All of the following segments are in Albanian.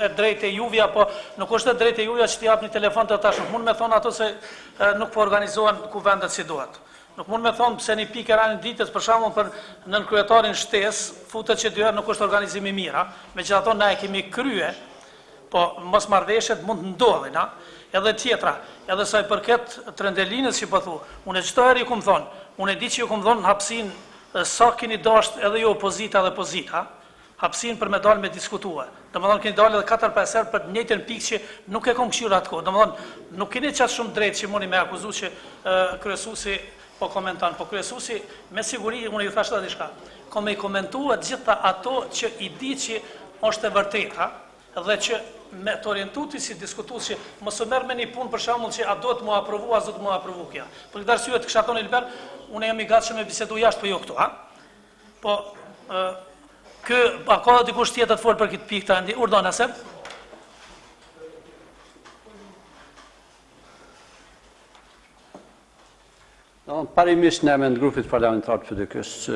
e drejtë e juve, apo nuk është e drejtë e juve që t'i japni telefon të tash. Nuk mund me thonë ato se nuk po organizohen kuvendet si duhet. Nuk mund me thonë pse një pikë ranë ditës, për shembull për nën kryetarin shtesë, futet që dy herë nuk është organizim i mirë, megjithatë na e kemi krye, po mos marrveshjet mund të ndodhin, edhe tjetra, edhe sa i përket Trendelinës që po thu. Unë çdo herë ju kum thonë, unë e di që ju kum thonë hapsin sa keni dashur edhe ju opozita dhe pozita, hapsin për me dalë me diskutua. Domethënë keni dalë edhe 4-5 herë për të njëjtën pikë që nuk e kam këshiur atko. Domethënë nuk keni çast shumë drejt që mundi me akuzuar që kryesuesi po komenton, po kryesuesi me siguri unë ju thash diçka. Kam i komentuar gjitha ato që i di që është e vërteta dhe që me të orientuti si diskutues që mos u merr me një punë për shembull që a do të mua aprovu, a do të mua aprovu kjo. Për këtë arsye të kisha thonë Elber, unë jam i gatshëm me bisedu jashtë po jo këtu, Po a ka dikush tjetër të folë për këtë pikë tani? Urdhon Asep? Parimisht në emër të grupit parlamentar të FDK-s,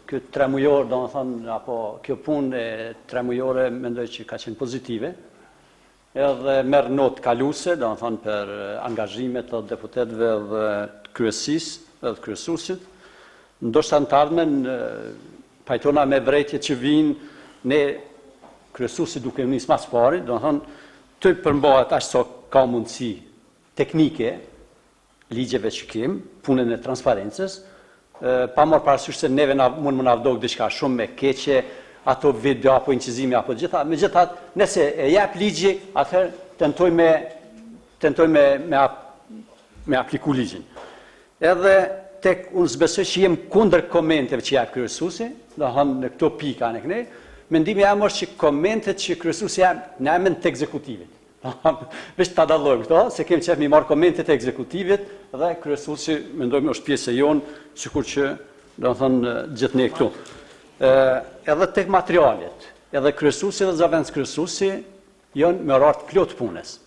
këtë 3 mujor, domethënë apo kjo punë e 3 mujore mendoj që ka qenë pozitive. Edhe merr notë kaluese, domethënë për angazhimet të deputetëve dhe të kryesisë dhe të kryesuesit. Ndoshta në të ardhmen pajtona me vrejtje që vinë ne kryesuesi duke nisë mas pari, domethënë të përmbahet aq sa ka mundësi teknike, ligjeve që kem, punën e transparencës, pa marrë parasysh se neve mund më navdok diçka shumë me keqe, ato video apo incizimi apo gjitha, megjithatë, nëse e jap ligji, atëherë tentoj me apliku ligjin. Edhe tek unë zbesoj që jem kundër komenteve që jap kryesuesi, domethënë në këto pika ne këne, mendimi jam është që komentet që kryesuesi jap në emër të ekzekutivit. Veç ta dallojmë këto, se kemi qef mi marrë komentet e ekzekutivit dhe kryesuesi mendojmë është pjesë e jonë, sikur që domethënë gjithë ne këtu. Edhe tek materialet, edhe kryesuesi dhe zavendës kryesuesi janë me orar të plot punës.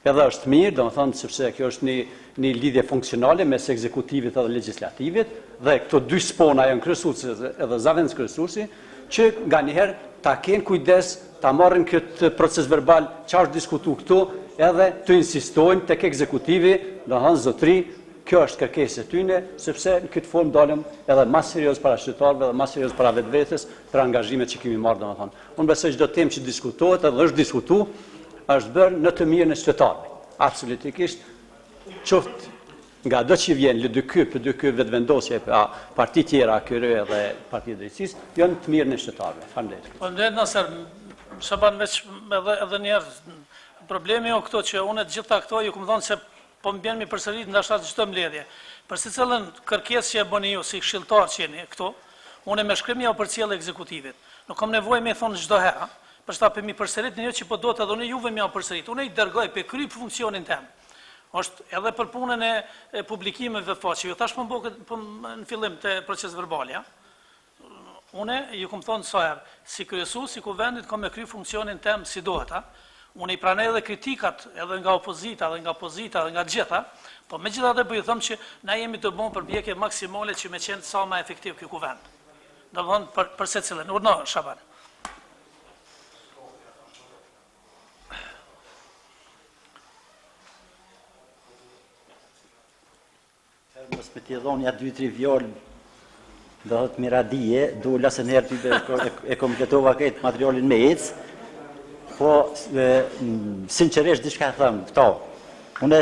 Edhe është mirë, domethënë sepse kjo është një lidhje funksionale mes ekzekutivit dhe legjislativit, dhe këto dy spona janë kryesuesi edhe zavendës kryesuesi, që nganjëherë ta kenë kujdes, ta marrin këtë proces verbal që është diskutu këtu, edhe të insistojnë tek ekzekutivi, domethënë zotëri, kjo është kërkesë e tyne, sepse në këtë formë dalëm edhe më serioz para shqiptarëve dhe më serioz para vetvetes për angazhimet që kemi marrë, domethënë. Unë besoj çdo temë që diskutohet edhe është diskutu, është bërë në të mirën e qytetarëve. Absolutikisht, qoftë nga do që vjen LDK, PDK, vetëvendosje, parti tjera, KRE dhe Partia e Drejtësisë, janë të mirën e qytetarëve. Faleminderit. Faleminderit Nasser, Shaban veç edhe njerë, problemi o këto që unë të gjitha këto ju këmë thonë se po më bjenë mi përsërit në dashat gjithë të mbledhje. Për si cëllën kërkes që e bëni ju, si këshilltar që jeni këto, unë e me shkrim ja u për cilë ekzekutivit. Nuk kam nevoj me thonë çdo herë, për shta për mi përsërit një që po do të edhe unë juve mi ja u përsërit. Unë i dërgoj për kry funksionin tem. Është edhe për punën e publikimeve faqe. Ju thash në fillim të proces verbalja. Une ju kom thonë sa herë, si kryesues i kuvendit kam me kry funksionin tem si dohet. Unë i pranoj edhe kritikat edhe nga opozita, edhe nga pozita, edhe nga gjitha, po megjithatë po ju them që na jemi të bëmë përpjekje maksimale që me qenë sa më efektiv ky kuvend. Domthonë për secilin. Urno Shaban. Mos me t'i dhoni ja 2-3 vjoll, do thot miradije, du lasën herë ty e kompletova këtë materialin me ecë, po sinqerisht diçka thëmë, këto, unë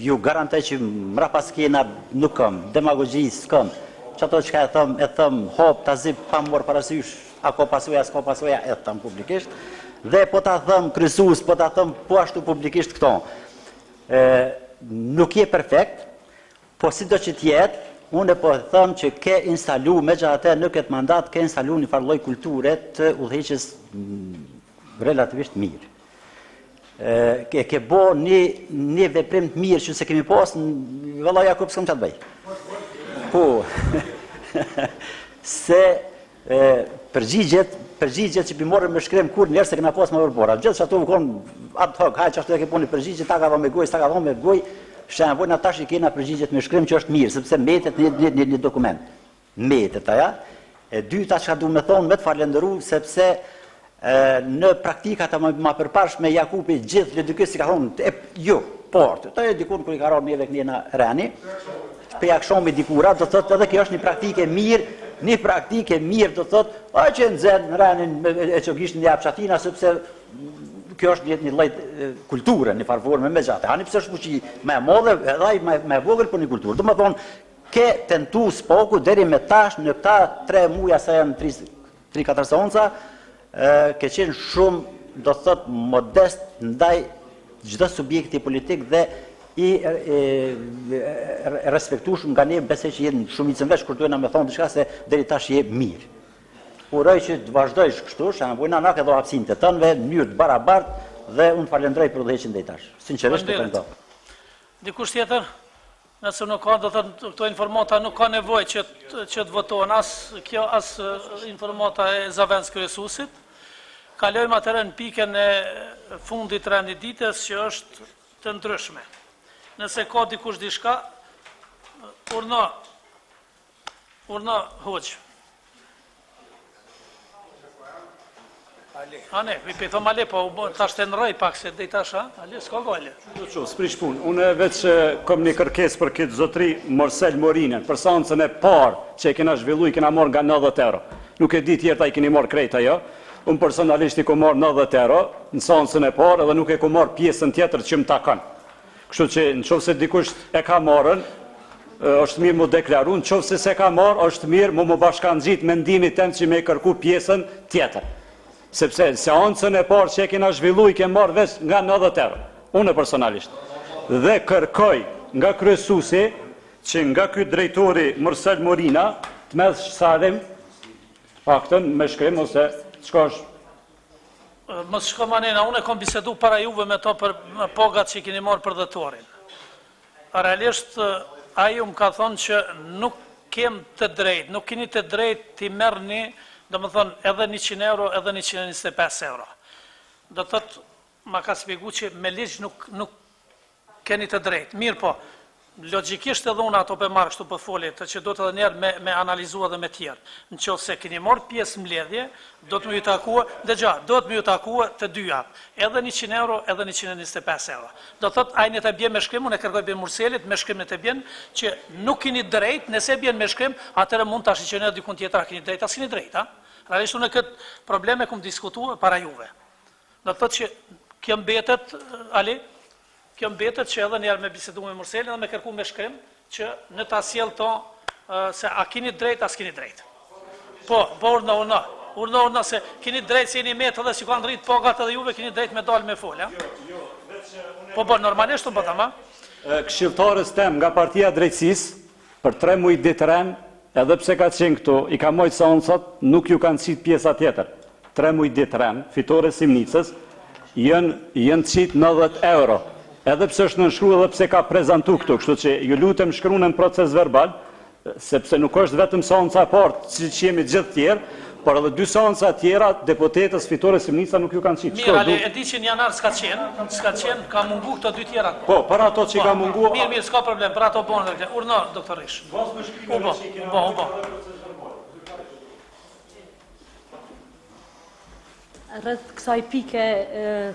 ju garantoj që mrapa s'kena nuk kam, demagogji s'kam, që ato që e thëmë, hop, ta zip, pa morë parasysh, a ko pasuja, s'ko pasuja, e thëmë publikisht, dhe po ta thëmë kryesues, po ta thëmë po ashtu publikisht këto. Nuk je perfekt, po si do që t'jetë, unë po thëmë që ke instalu, me gjatë në këtë mandat, ke instalu një farloj kulture të udhëheqjes relativisht mirë. Ke bo një veprim të mirë që se kemi pas, vëllai Jakub s'kam qatë bëj. Po, se përgjigjet që përmorën me shkrem kur njerë se kena pas më përbora. Gjithë që ato më konë ad hoc, hajë që ashtu e ke poni përgjigjet, ta ka dho me goj, ta ka dho me goj, shënvojnë ata që kena përgjigjet me shkrem që është mirë, sepse metet një dokument. Metet, aja. E dyta që ka du me thonë, me të falenderu, sepse në praktikat ma përparshme Jakupi gjithë Ledikës si ka thonë, jo, portë, të e dikun kër i ka rarë me dhe kënjena reni, për jakëshomi dikura, do të thotë edhe kjo është një praktike mirë, do të thotë, a që nëzën në renin e që kishtë një apshatina, sepse kjo është një lejtë kulturë, një farforme me gjatë. Hani pëse është fuqi me modhe, edhe me vogël për një kulturë. Do më thonë, ke tentu spoku, deri me tash, në këta 3 muja, sa janë 3-4 seonca, ke qenë shumë, do të thotë, modest ndaj gjithë subjekti politik dhe i respektushëm nga ne besoj që jenë shumicën veç kur duhena me thonë diçka se deri tash je mirë. Uroj që të vazhdojsh kështu, shana bujna nak edhe hapsin të tënve, në mënyrë të barabartë dhe unë falendroj për udhëheqjen deri tash. Sinqerisht e përndo. Dikush tjetër, nëse nuk ka, do të këto informata nuk ka nevojë që të votohen as informata e Zavens kryesuesit. Kalojmë atëherë në pikën e fundit të rendit ditës që është të ndryshme. Nëse ka dikush diçka, urna hoq. Ne, i thom Ale, po tash të nërëj pak se dhe i tash, Ale, s'ka go Ale. S'prish pun, unë veç kom një kërkes për këtë zotri Morsel Morinen, për seancën e parë që e kena zhvillu i kena morë nga 90 euro. Nuk e di tjerta i keni morë krejta jo. Unë personalisht i ku marë 90 euro në seancën e parë edhe nuk e ku marë pjesën tjetër që më takon. Kështu që në qofë se dikush e ka marën, është mirë mu deklaru, në qofë se se ka marë, është mirë mu bashkan gjitë mendimit tem që me kërku pjesën tjetër. Sepse seancën e parë që e kena zhvillu i ke marë veç nga 90 euro, unë personalisht. Dhe kërkoj nga kryesuesi që nga ky drejtori Morsel Morina të medh shsarim paktën me shkrim ose shkosh. Mos shko manena, unë e kom bisedu para juve me to për pogat që i keni marë për dhëtorin. Realisht, ajo më ka thonë që nuk kem të drejt, nuk keni të drejt t'i merrni, do më thonë, edhe 100 euro, edhe 125 euro. Do të thotë, ma ka spjegu që me ligj nuk keni të drejt. Mirë po, logikisht edhe unë ato për marrë kështu për folje, të që do të edhe njerë me analizua dhe me tjerë. Në qoftë se keni marrë pjesë mbledhje, do të më ju takua, do të më ju takua të dyja, edhe 100 euro, edhe 125 euro. Do të thotë, ajnë të bje me shkrim, unë e kërkoj për Murselit, me shkrim në të bjen, që nuk keni drejt, nëse bjen me shkrim, atëre mund të ashtë që në dikun tjetër, keni drejt, as keni drejt, realisht unë e këtë probleme këmë diskutua para juve. Do të thotë që kjo mbetet, Ali, kjo mbetet që edhe njerë me bisedu me Murselin dhe me kërku me shkrim që në ta sjell to se a keni drejt, as keni drejt. Po urna, se keni drejt se jeni metë dhe si kanë rritë pogat edhe juve, keni drejt me dalë me folja. Po, normalisht të bëtama. Këshilltarës tem nga partia drejtësis, për 3 muaj ditëren, edhe pse ka qenë këtu, i ka mojtë seancat, nuk ju kanë qitë pjesa tjetër. 3 muaj ditëren, fitore Simnicës, jënë qitë 90 euro. Edhe pse është nënshkru edhe pse ka prezentu këtu, kështu që ju lutem shkruan në proces verbal, sepse nuk është vetëm seanca e parë që jemi gjithë tjerë, por edhe 2 seanca tjera deputetës fitore Simnica nuk ju kanë qitë. Mirë, Ali, e di që në janar s'ka qenë, ka mungu këto 2 tjera. Po, për ato që ka mungu... Mirë, s'ka problem, për ato bonë dhe këtë. Urna, doktor Rish. U bo. Rrëth kësaj pike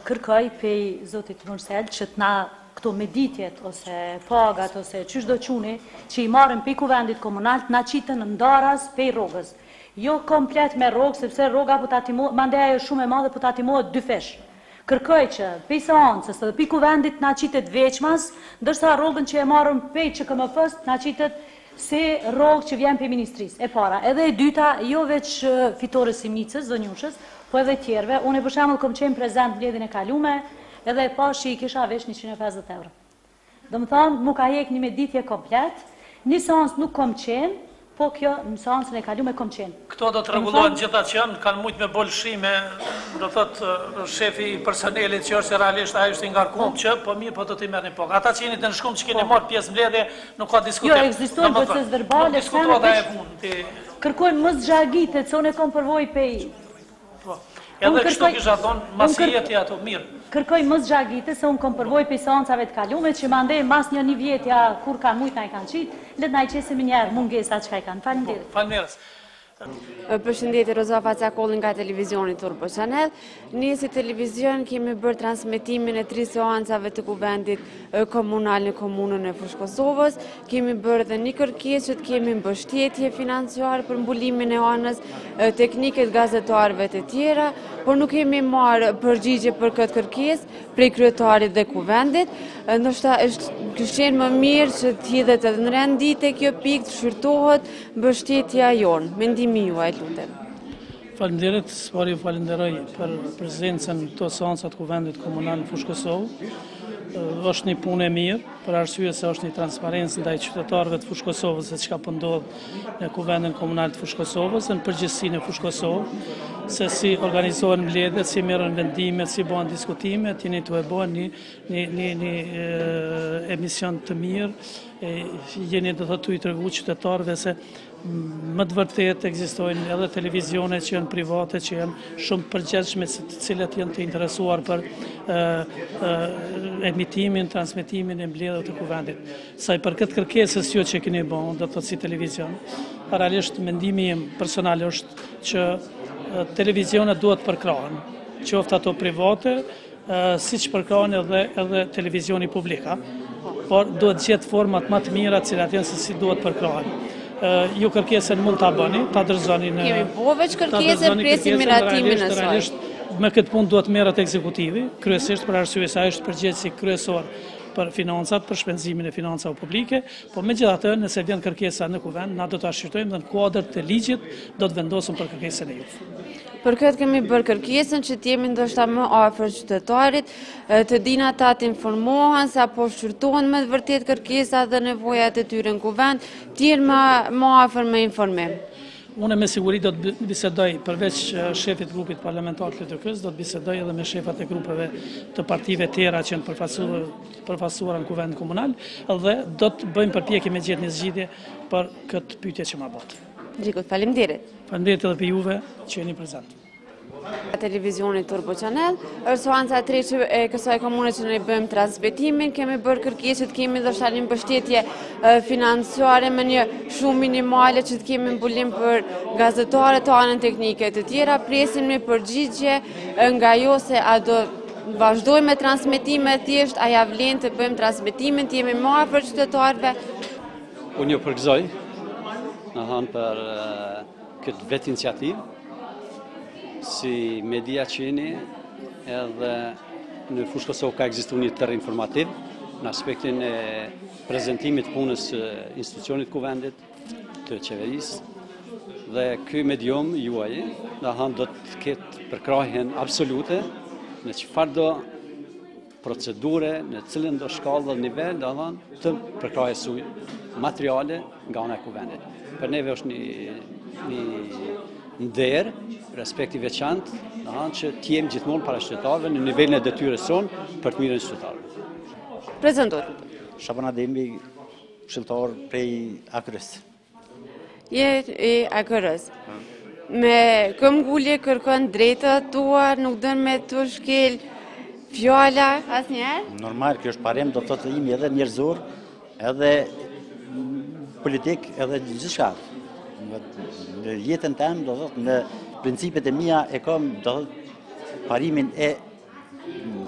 kërkoj pej Zotit Morsel që të na këto meditjet ose pagat ose qysh do quni që i marrin pej kuvendit komunal të na qitën në ndaras pej rrogës. Jo komplet me rrogë, sepse rroga po t'atimohet, mandeja jo shumë e madhe po t'atimohet 2 fesh. Kërkoj që pej seancës dhe pej kuvendit na qitet veçmas, ndërsa rrogën që e marrën pej QKMF-s na qitet si rrogë që vjen pej ministrisë. E para, edhe e dyta, jo veç fitore Simnicës, zonjushës, po edhe tjerve. Unë për shembull kom qenë prezent mbledhjen e kalume, edhe e pash që i kisha vesh 150 euro. Do më thonë, mu ka jek një meditje komplet, një seancë nuk kom qenë, po kjo në seancën e kalume kom qenë. Këto do të rregullohen gjitha që janë, kanë mujtë me bolshime, do thotë shefi i personelit që është realisht ajo është i ngarkuar që po mirë po do t'i merrni pokë. Ata që jeni të nshkuar që keni marrë pjesë mbledhje, nuk ka diskutim. Jo, ekzistojnë proces verbale, kërkojmë mos zgjagitet, se unë e kom përvojë pej. Edhe kështu kisha thonë, mas jeti ato, mirë. Kërkoj mos zgjagite, se unë kom përvoj për seancave të kalume, që ma ndej mas një vjetja kur kanë mujtë na i kanë qitë, letë na i qesim njerë mungesa që ka i kanë. Faleminderit. Faleminderit. Përshëndetje, Rozafa Cakolli nga televizioni Turbo Channel. Ne si televizion kemi bërë transmitimin e 3 seancave të kuvendit komunal në komunën e Fushë Kosovës. Kemi bërë dhe një kërkesë që të kemi mbështetje financiare për mbulimin e anës, tekniket gazetarëve të tjera, por nuk kemi marrë përgjigje për këtë kërkesë prej kryetarit dhe kuvendit. Ndoshta është qenë më mirë që të hidhet edhe në rendite kjo pikë, të shqyrtohet mbështetja jonë. Mendimi juaj, lutem. Faleminderit, pari falenderoj për prezencën të seancat kuvendit komunal në Fushë Kosovë. Është një punë e mirë, për arsye se është një transparencë ndaj qytetarëve të Fushë Kosovës se çka po ndodh në kuvendin komunal të Fushë Kosovës, në përgjithësinë e Fushë Kosovë, se si organizohen mbledhjet, si merren vendimet, si bëhen diskutimet, jeni të bëhen një emision të mirë, jeni do të i tregu qytetarëve se më të vërtet ekzistojnë edhe televizionet që janë private, që janë shumë përgjithshme, të cilat janë të interesuar për emitimin, transmitimin e mbledhjeve të kuvendit. Sa i përket kërkesës ju që keni bën, do të thotë si televizion, paralelisht mendimi im personal është që televizionet duhet përkrahen, qoftë ato private, siç përkrahen edhe televizioni publik, por duhet gjetë format më të mira, cilat janë se si duhet përkrahen. Ju kërkesën mund ta bëni, ta dorëzoni në. Kemi bove kërkesën, presim miratimin e saj. Me këtë punë duhet merret ekzekutivi, kryesisht për arsye se ai është përgjegjësi kryesor për financat, për shpenzimin e financave publike, po megjithatë, nëse vjen kërkesa në kuvend, na do ta shqyrtojmë dhe në kuadër të ligjit do të vendosim për kërkesën e juve. Për këtë kemi bërë kërkesën që t'jemi ndoshta më afër qytetarit, të dinë ata të informohen se apo shqyrtohen me vërtet kërkesa dhe nevojat e tyre në kuvend, t'jenë më afër me informim. Unë me siguri do të bisedoj përveç shefit grupit parlamentar të LTK-s, do të bisedoj edhe me shefat e grupeve të partive tjera që janë përfaqësuara në kuvend komunal dhe do të bëjmë përpjekje me gjetë një zgjidhje për këtë pyetje që ma bot. Gjikut, faleminderit. Faleminderit edhe për juve që jeni prezent. Televizioni Turbo Channel, është seanca 3 që e kësaj komune që ne bëjmë transmitimin, kemi bërë kërkesë të kemi ndoshta një mbështetje financiare me një shumë minimale që të kemi mbulim për gazetarët të anën teknike të tjera, presim një përgjigje nga jo se a do vazhdojmë me transmitime thjesht, a ja vlen të bëjmë transmitimin, të jemi më afër qytetarëve. Unë ju përgëzoj për këtë vetë iniciativë, si media që jeni, edhe në Fushë Kosovë ka ekzistuar një tërë informativ në aspektin e prezentimit punës institucionit kuvendit të qeverisë, dhe ky medium juaj do të ketë përkrahjen absolute në çfarëdo procedure, në cilën do shkallë dhe nivel të përkrahjes materiale nga ana e kuvendit. Për neve është një nder, respekti veçantë, që t'jem gjithmonë para qytetarëve në nivelin e detyrës sonë për të mirën e qytetarëve. Prezantor. Shabana Dembi, këshilltar prej AKR-s. Je i AKR-s. Me këmbgulje kërkon drejtat tua, nuk dën me të shkel fjala asnjëherë? Normal, kjo është parem, do të thotë imi edhe njerëzor, edhe politik, edhe gjithçka. Në jetën tem, do thotë, në principet e mia e kam, do thotë, parimin e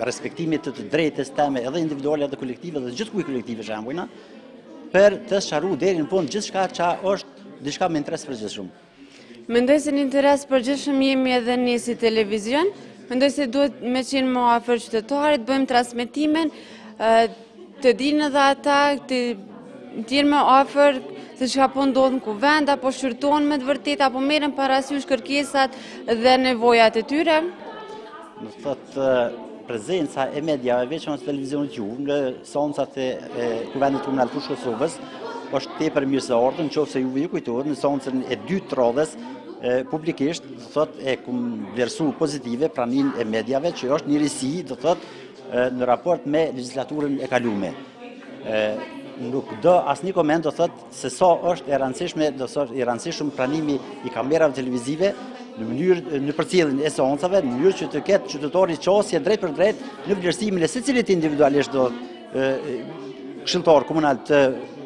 respektimit të drejtës teme, edhe individuale edhe kolektive, dhe gjithkuj kolektive shembujna, për të sqaruar deri në fund gjithçka që është diçka me interes përgjithshëm. Mendoj se në interes përgjithshëm jemi edhe ne si televizion, mendoj se duhet me qenë më afër qytetarit, bëjmë transmitimin, të dinë edhe ata, të jenë më afër se çka po ndodh në kuvend, apo shqyrtohen me të vërtetë, apo merren parasysh kërkesat dhe nevojat e tyre. Do thotë prezenca e mediave, veçanërisht televizionit juaj, në seancat e kuvendit komunal të Fushë Kosovës, është tepër mirëseardhur, nëse juve ju kujtohet, në seancën e dytë të radhës publikisht, do thotë e kum vlerësuar pozitive praninë e mediave, që është një risi, do thotë në raport me legjislaturën e kaluar. Nuk do asnjë koment, do thotë se sa është e rëndësishme, do thotë i rëndësishëm pranimi i kamerave televizive në përcjelljen e seancave, në mënyrë që të ketë qytetari qasje drejt për drejt në vlerësimin e secilit individualisht do këshilltar komunal të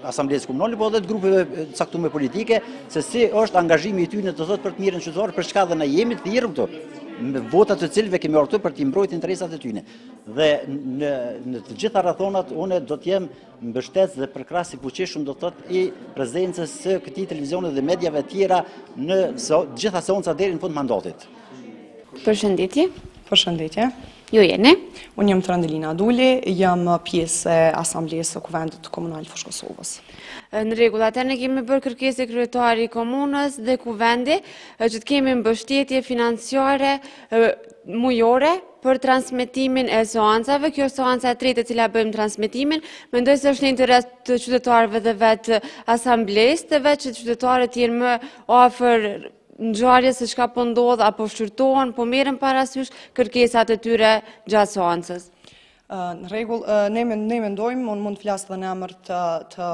asamblesë komunale, po edhe të grupeve caktuar politike, se si është angazhimi i tyre të thotë për të mirën qytetarë, për çka dhe na jemi të thirrur këtu, me votat të cilëve kemi ardhur për të mbrojtur interesat e tyre. Dhe në të gjitha rrethonat unë do të jem mbështetës dhe përkrahas i fuqishëm do thotë i prezencës së këtij televizioni dhe mediave të tjera në gjitha seancat deri në fund mandatit. Përshëndetje. Përshëndetje. Ju jeni? Unë jam Trandelina Aduli, jam pjesë e Asamblesë së Kuvendit Komunal Fushë Kosovës. Në rregull, atëherë ne kemi bërë kërkesë kryetari i komunës dhe kuvendi që të kemi mbështetje financiare mujore për transmetimin e seancave. Kjo është seanca e tretë e cila bëjmë transmetimin. Mendoj se është në interes të qytetarëve dhe vetë asamblesë, të vetë që qytetarët jenë më afër ngjarje se çka po ndodh apo shqyrtohen, po merren parasysh kërkesat e tyre gjatë seancës. Në rregull, ne mendojmë, unë mund të flas edhe në emër të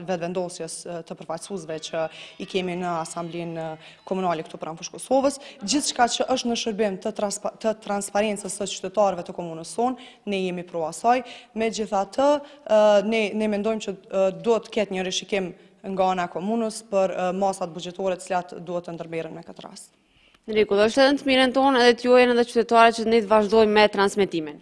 vetëvendosjes të përfaqësuesve që i kemi në Asamblenë Komunale këtu pranë Fushë Kosovës, gjithçka që është në shërbim të transparencës së qytetarëve të komunës sonë, ne jemi pro asaj. Megjithatë, ne mendojmë që duhet të ketë një rishikim nga ana komunës për masat buxhetore të cilat duhet të ndërmerren në këtë rast. Në rregull, është edhe në të mirën tonë edhe t'ju edhe qytetarët që ne të vazhdojmë me transmetimin.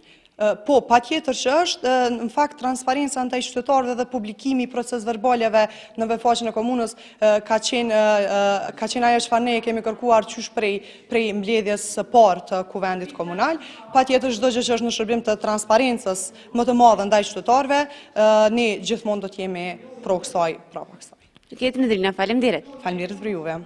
Po, patjetër që është, në fakt, transparenca ndaj qytetarëve dhe publikimi i proces verbaleve në faqen e komunës ka qenë ajo çfarë ne kemi kërkuar qysh prej mbledhjes së parë të kuvendit komunal. Patjetër çdo gjë që është në shërbim të transparencës më të madhe ndaj qytetarëve, ne gjithmonë do të jemi pro kësaj, prapa kësaj. Ketrindelina, faleminderit. Faleminderit për juve.